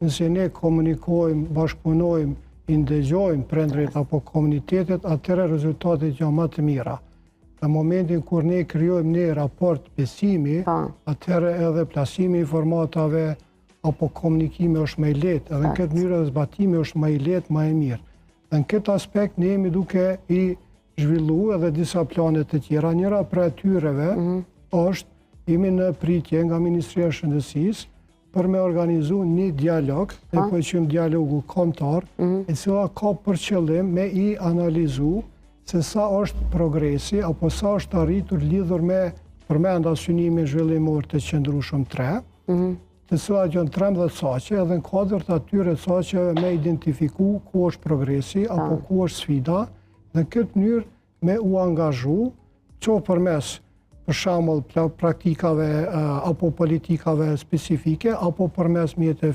nëse ne komunikojmë, bashkëpunojmë, i ndëgjojmë prindrit apo komunitetet, atëherë rezultatet janë më të mira. Në momentin kur ne krijojmë një raport besimi, atëherë edhe plasimi i informatave apo komunikimi është më i lehtë, edhe në këtë mënyrë edhe zbatimi është më i lehtë, më i mirë. Dhe në këtë aspekt ne jemi duke i zhvilluar edhe disa plane të tjera. Njëra prej tyreve është jemi në pritje nga Ministria e Shëndetësisë për me organizu një dialog, ne po e quajmë dialogu kombëtar, e cila ka për qëllim me i analizu se sa është progresi apo sa është arritur lidhur me përmenda synimin zhvillimor të qëndrueshëm 3, të cilat janë 13 saqe, edhe në kuadër të atyre saqeve me identifiku ku është progresi apo ku është sfida, dhe në këtë mënyrë me u angazhu, qoftë përmes për shembull praktikave apo politikave specifike apo përmes mjeteve